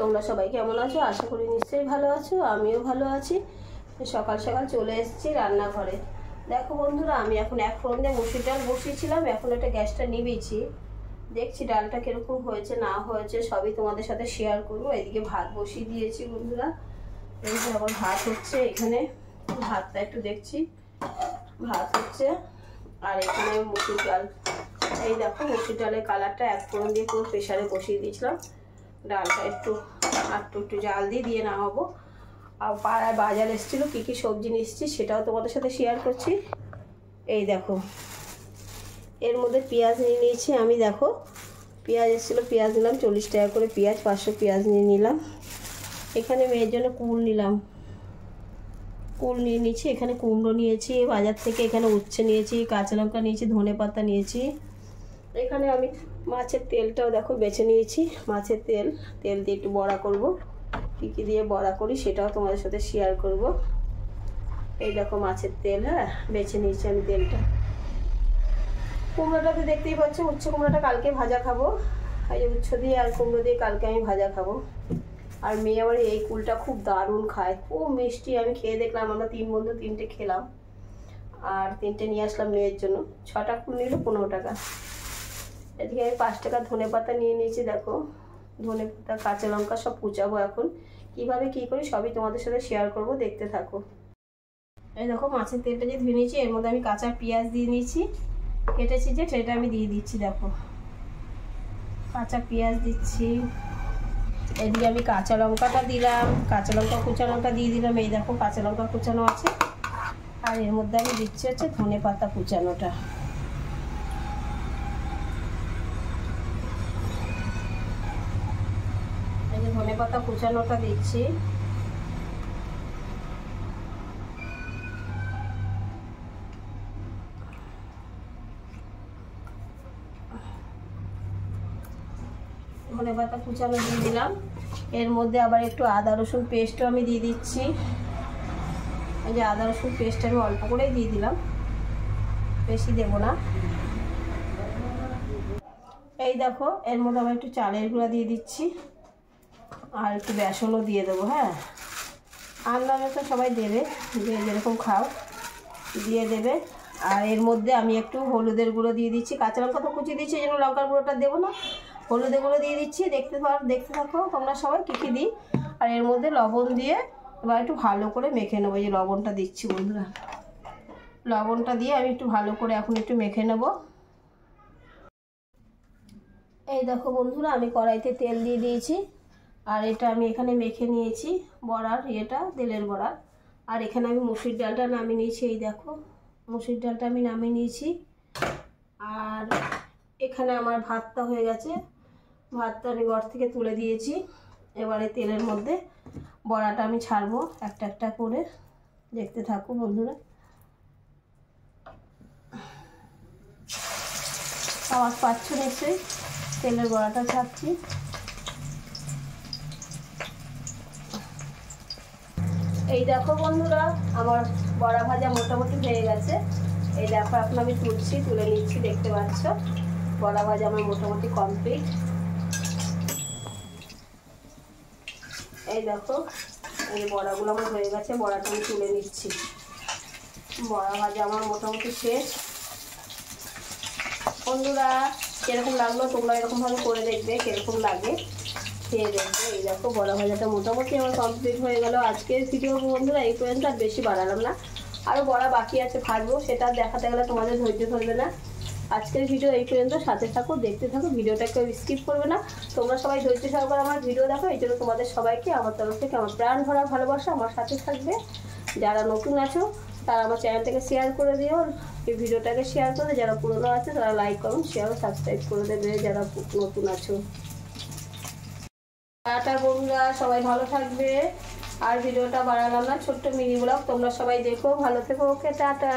তোমরা সবাই কেমন আছো? আশা করি নিশ্চয়ই ভালো আছো, আমিও ভালো আছি। সকাল সকাল চলে এসেছি রান্নাঘরে। দেখো বন্ধুরা, আমি এখন এক ফোড়ন দিয়ে মুসুর ডাল বসিয়েছিলাম, এখন একটা গ্যাসটা নিভিয়েছি। দেখছি ডালটা কিরকম হয়েছে না হয়েছে সবই তোমাদের সাথে শেয়ার করবো। এদিকে ভাত বসিয়ে দিয়েছি বন্ধুরা, এই যে আমার ভাত হচ্ছে। এখানে ভাতটা একটু দেখছি, ভাত হচ্ছে। আর এখানে মুসুর ডাল, এই দেখো মুসুর ডালের কালারটা এক ফোড়ন দিয়ে পুরো প্রেশারে বসিয়ে দিয়েছিলাম। ডালটা একটু একটু জাল দিয়ে নামাবো। আর পাড়ায় বাজার এসেছিলো, কী কী সবজি নিচ্ছি সেটাও তোমাদের সাথে শেয়ার করছি। এই দেখো এর মধ্যে পেঁয়াজ নিয়ে নিয়েছি আমি। দেখো পেঁয়াজ এসেছিলো, পেঁয়াজ নিলাম 40 টাকা করে পেঁয়াজ, 500 পেঁয়াজ নিয়ে নিলাম। এখানে মেয়ের জন্য কুল নিলাম, কুল নিয়ে নিয়েছি। এখানে কুমড়ো নিয়েছি বাজার থেকে, এখানে উচ্ছে নিয়েছি, কাঁচা লঙ্কা নিয়েছি, ধনে পাতা নিয়েছি। এখানে আমি মাছের তেলটাও দেখো বেছে নিয়েছি। মাছের তেল দিয়ে একটু বড়া করব। কী কী দিয়ে বড়া করি সেটাও তোমাদের সাথে শেয়ার করব। এই দেখো মাছের তেল, হ্যাঁ বেছে নিয়েছি আমি তেলটা। কুমড়োটা তো দেখতেই পাচ্ছ, উচ্ছে কুমড়োটা কালকে ভাজা খাবো। এই যে উচ্ছে দিয়ে আর কুমড়ো দিয়ে কালকে আমি ভাজা খাবো। আর মেয়ে আবার এই কুলটা খুব দারুণ খায়, খুব মিষ্টি। আমি খেয়ে দেখলাম, আমরা 3 বন্ধু 3টে খেলাম, আর 3টে নিয়ে আসলাম মেয়ের জন্য। 6টা কুল নিল 15 টাকা। এদিকে আমি 5 টাকা ধনে পাতা নিয়ে নিয়েছি। দেখো ধনে পাতা কাঁচা লঙ্কা সব কুচাবো এখন। কীভাবে কী করি সবই তোমাদের সাথে শেয়ার করব, দেখতে থাকো। এই দেখো মাছের তেলটা যে ধুয়ে নিয়েছি, এর মধ্যে আমি কাঁচা পেঁয়াজ দিয়ে নিয়েছি, কেটেছি যে সেটা আমি দিয়ে দিচ্ছি। দেখো কাঁচা পেঁয়াজ দিচ্ছি। এদিকে আমি কাঁচা লঙ্কাটা দিলাম, কাঁচা লঙ্কা কুচানোটা দিয়ে দিলাম। এই দেখো কাঁচা লঙ্কা কুচানো আছে। আর এর মধ্যে আমি দিচ্ছি হচ্ছে ধনে পাতা কুচানোটা। এই যে ধনে পাতা কুচানোটা দিচ্ছি। ধনে পাতা কুচানো দিয়ে দিলাম। এর মধ্যে আবার একটু আদা রসুন পেস্টও আমি দিয়ে দিচ্ছি। এই যে আদা রসুন পেস্ট আমি অল্প করেই দিয়ে দিলাম, বেশি দেবো না। এই দেখো এর মধ্যে আবার একটু চালের গুঁড়া দিয়ে দিচ্ছি, আর একটু বেসনও দিয়ে দেবো। হ্যাঁ আন্দাজে তো সবাই দেবে, যে যেরকম খাও দিয়ে দেবে। আর এর মধ্যে আমি একটু হলুদের গুঁড়ো দিয়ে দিচ্ছি। কাঁচা লঙ্কা তো কুচিয়ে দিচ্ছি, এই জন্য লঙ্কার গুঁড়োটা দেবো না, হলুদের গুঁড়ো দিয়ে দিচ্ছি। দেখতে থাকো তোমরা সবাই কী কী দিই। আর এর মধ্যে লবণ দিয়ে এবার একটু ভালো করে মেখে নেবো। এই যে লবণটা দিচ্ছি বন্ধুরা, লবণটা দিয়ে আমি একটু ভালো করে এখন একটু মেখে নেব। এই দেখো বন্ধুরা, আমি কড়াইতে তেল দিয়ে দিয়েছি, আর এটা আমি এখানে মেখে নিয়েছি বড়ার ইয়েটা, তেলের বড়া। আর এখানে আমি মুসুর ডালটা নামিয়ে নিয়েছি। এই দেখো মুসুর ডালটা আমি নামিয়ে নিয়েছি। আর এখানে আমার ভাতটা হয়ে গেছে, ভাতটা আমি ঘর থেকে তুলে দিয়েছি। এবারে তেলের মধ্যে বড়াটা আমি ছাড়বো একটা একটা করে, দেখতে থাকো বন্ধুরা। আওয়াজ পাচ্ছ নিশ্চয়ই, তেলের বড়াটা ছাড়ছি। এই দেখো বন্ধুরা, আমার বড়া ভাজা মোটামুটি হয়ে গেছে। এই দেখো এখন আমি তুলে নিচ্ছি, দেখতে পাচ্ছ বড়া ভাজা আমার মোটামুটি কমপ্লিট। এই দেখো এই বড়াগুলো আমার হয়ে গেছে, বড়াটা আমি তুলে নিচ্ছি। বড়া ভাজা আমার মোটামুটি শেষ। বন্ধুরা কিরকম লাগলো তোমরা এরকমভাবে করে দেখবে, কিরকম লাগে খেয়ে দেখবে। এই দেখো বড়া ভাজাটা মোটামুটি আমার কমপ্লিট হয়ে গেল। আজকের ভিডিও বন্ধুরা এই পর্যন্ত, আর বেশি বাড়ালাম না। আরও বড়া বাকি আছে ভাজবো, সেটা দেখাতে গেলে তোমাদের ধৈর্য ধরবে না। আজকের ভিডিও এই পর্যন্ত, সাথে থাকো, দেখতে থাকো, ভিডিওটাকে স্কিপ করবে না। তোমরা সবাই ধৈর্য সহকারে আমার ভিডিও দেখো, এই জন্য তোমাদের সবাইকে আমার তরফ থেকে আমার প্রাণ ভরা ভালোবাসা। আমার সাথে থাকবে, যারা নতুন আছো তারা আমার চ্যানেলটাকে শেয়ার করে দিও, এই ভিডিওটাকে শেয়ার করে। যারা পুরনো আছে তারা লাইক করুন, শেয়ার ও সাবস্ক্রাইব করে দেবে যারা নতুন আছো। টাটা বন্ধুরা, সবাই ভালো থাকবে। আর ভিডিওটা বাড়ালাম না, ছোট্ট মিনি ব্লগ, তোমরা সবাই দেখো, ভালো থেকো। ওকে টাটা।